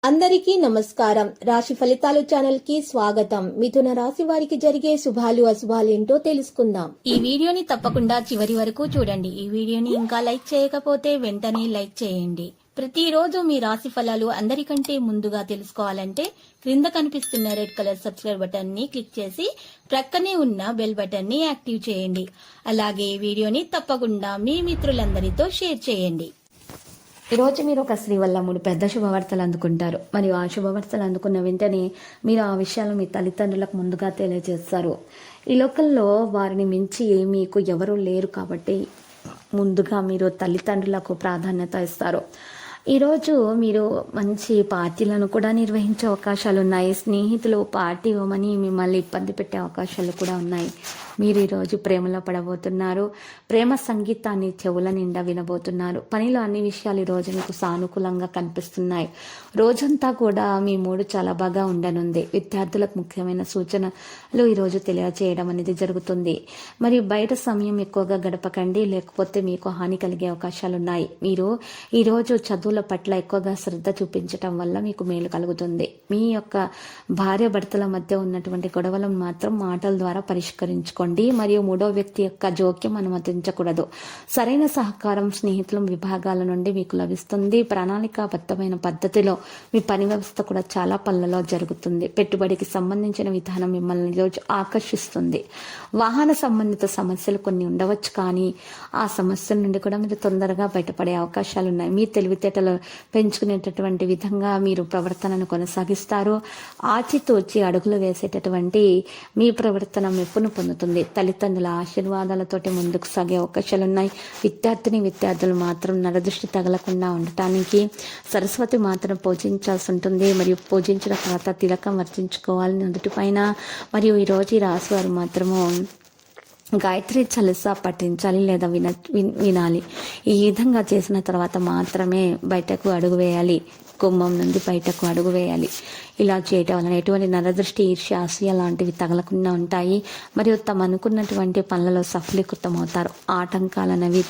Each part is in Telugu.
అందరికీ నమస్కారం. రాశి ఫలితాలు ఛానల్ కి స్వాగతం. మిథున రాశి వారికి జరిగే శుభాలు అశుభాలు ఏంటో తెలుసుకుందాం. ఈ వీడియోని తప్పకుండా చివరి వరకు చూడండి. ఈ వీడియోని ఇంకా లైక్ చేయకపోతే వెంటనే లైక్ చేయండి. ప్రతిరోజు మీ రాశి ఫలాలు అందరికంటే ముందుగా తెలుసుకోవాలంటే క్రింద కనిపిస్తున్న రెడ్ కలర్ సబ్స్క్రైబ్ బటన్ ని క్లిక్ చేసి ప్రక్కనే ఉన్న బెల్ బటన్ ని యాక్టివ్ చేయండి. అలాగే ఈ వీడియోని తప్పకుండా మీ మిత్రులందరితో షేర్ చేయండి. ఈరోజు మీరు ఒక స్త్రీ వల్ల 3 పెద్ద శుభవార్తలు అందుకుంటారు. మరియు ఆ శుభవార్తలు అందుకున్న వెంటనే మీరు ఆ విషయాలు మీ తల్లిదండ్రులకు ముందుగా తెలియజేస్తారు. ఈ లోకంలో వారిని మించి మీకు ఎవరూ లేరు కాబట్టి ముందుగా మీరు తల్లిదండ్రులకు ప్రాధాన్యత ఇస్తారు. ఈరోజు మీరు మంచి పార్టీలను కూడా నిర్వహించే అవకాశాలు ఉన్నాయి. స్నేహితులు పార్టీ ఇవ్వమని మిమ్మల్ని ఇబ్బంది పెట్టే అవకాశాలు కూడా ఉన్నాయి. మీరు ఈరోజు ప్రేమలో పడబోతున్నారు. ప్రేమ సంగీతాన్ని చెవుల నిండా వినబోతున్నారు. పనిలో అన్ని విషయాలు ఈరోజు మీకు సానుకూలంగా కనిపిస్తున్నాయి. రోజంతా కూడా మీ మూడు చాలా బాగా ఉండనుంది. విద్యార్థులకు ముఖ్యమైన సూచనలు ఈరోజు తెలియజేయడం అనేది జరుగుతుంది. మరియు బయట సమయం ఎక్కువగా గడపకండి, లేకపోతే మీకు హాని కలిగే అవకాశాలు ఉన్నాయి. మీరు ఈరోజు చదువుల పట్ల ఎక్కువగా శ్రద్ధ చూపించటం వల్ల మీకు మేలు కలుగుతుంది. మీ యొక్క భార్య భర్తల మధ్య ఉన్నటువంటి గొడవలను మాత్రం మాటల ద్వారా పరిష్కరించుకోండి. మరియు మూడో వ్యక్తి యొక్క జోక్యం అనుమతించకూడదు. సరైన సహకారం స్నేహితుల విభాగాల నుండి మీకు లభిస్తుంది. ప్రణాళికాబద్ధమైన పద్ధతిలో మీ పని వ్యవస్థ కూడా చాలా పనులలో జరుగుతుంది. పెట్టుబడికి సంబంధించిన విధానం మిమ్మల్ని ఈరోజు ఆకర్షిస్తుంది. వాహన సంబంధిత సమస్యలు కొన్ని ఉండవచ్చు, కానీ ఆ సమస్యల నుండి కూడా మీరు తొందరగా బయటపడే అవకాశాలు ఉన్నాయి. మీ తెలివితేటలు పెంచుకునేటటువంటి విధంగా మీరు ప్రవర్తనను కొనసాగిస్తారు. ఆచితూచి అడుగులు వేసేటటువంటి మీ ప్రవర్తన మెప్పును పొందుతుంది. తల్లిదండ్రుల ఆశీర్వాదాలతోటి ముందుకు సాగే అవకాశాలు ఉన్నాయి. విద్యార్థులు మాత్రం నరదృష్టి తగలకుండా ఉండటానికి సరస్వతి మాత్రం పూజించాల్సి ఉంటుంది. మరియు పూజించిన తర్వాత తిలకం వర్తించుకోవాలి నుదుటి పైన. మరియు ఈరోజు ఈ రాశి వారు మాత్రము గాయత్రి చలిస పఠించాలి లేదా వినాలి. ఈ విధంగా చేసిన తర్వాత మాత్రమే బయటకు అడుగు వేయాలి. గుమ్మం నుండి బయటకు అడుగు వేయాలి. ఇలా చేయటం వలన ఎటువంటి నరదృష్టి, ఈర్ష్య, అసూయ లాంటివి తగలకుండా ఉంటాయి. మరియు తమ అనుకున్నటువంటి పనులలో సఫలీకృతమవుతారు. ఆటంకాలనేవి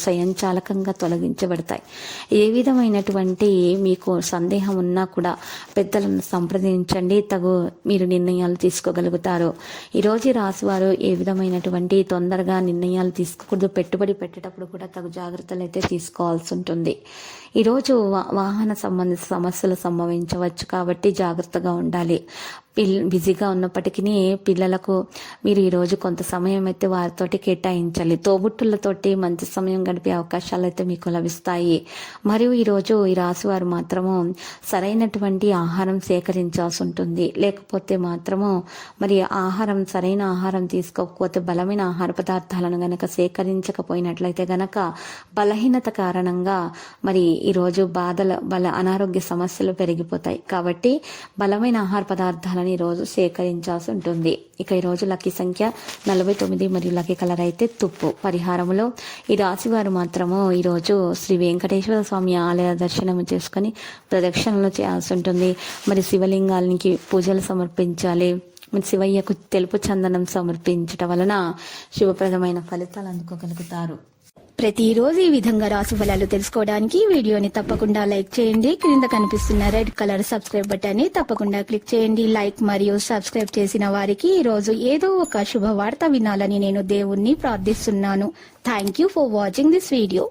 స్వయంచాలకంగా తొలగించబడతాయి. ఏ విధమైనటువంటి మీకు సందేహం ఉన్నా కూడా పెద్దలను సంప్రదించండి. మీరు నిర్ణయాలు తీసుకోగలుగుతారు. ఈరోజు రాశివారు ఏ విధమైనటువంటి తొందరగా నిర్ణయాలు తీసుకోకూడదు. పెట్టుబడి పెట్టేటప్పుడు కూడా తగు జాగ్రత్తలు అయితే తీసుకోవాల్సి ఉంటుంది. ఈరోజు వాహన సంబంధిత సమస్యలు సంభవించవచ్చు కాబట్టి జాగ్రత్తగా ఉండాలి. బిజీగా ఉన్నప్పటికీ పిల్లలకు మీరు ఈరోజు కొంత సమయం అయితే వారితోటి కేటాయించాలి. తోబుట్టులతోటి మంచి సమయం గడిపే అవకాశాలు అయితే మీకు లభిస్తాయి. మరియు ఈరోజు ఈ రాశి వారు మాత్రము సరైనటువంటి ఆహారం సేకరించాల్సి ఉంటుంది. లేకపోతే మాత్రము మరి సరైన ఆహారం తీసుకోకపోతే బలమైన ఆహార పదార్థాలను గనక సేకరించకపోయినట్లయితే గనక బలహీనత కారణంగా మరి ఈరోజు అనారోగ్య సమస్యలు పెరిగిపోతాయి. కాబట్టి బలమైన ఆహార పదార్థాలను ఈరోజు సేకరించాల్సి ఉంటుంది. ఇక ఈరోజు లక్కీ సంఖ్య 49 మరియు లక్కీ కలర్ అయితే తుప్పు. పరిహారములో ఈ రాశి వారు మాత్రము ఈరోజు శ్రీ వెంకటేశ్వర స్వామి ఆలయ దర్శనం చేసుకుని ప్రదక్షిణలు చేయాల్సి ఉంటుంది. మరి శివలింగానికి పూజలు సమర్పించాలి. శివయ్యకు తెలుపు చందనం సమర్పించటం వలన శుభప్రదమైన ఫలితాలు అందుకోగలుగుతారు. ప్రతిరోజు ఈ విధంగా రాశి ఫలాలు తెలుసుకోవడానికి వీడియోని తప్పకుండా లైక్ చేయండి. క్రింద కనిపిస్తున్న రెడ్ కలర్ సబ్స్క్రైబ్ బటన్ ని తప్పకుండా క్లిక్ చేయండి. లైక్ మరియు సబ్స్క్రైబ్ చేసిన వారికి ఈ రోజు ఏదో ఒక శుభవార్త వినాలని నేను దేవుణ్ణి ప్రార్థిస్తున్నాను. Thank you for watching this video.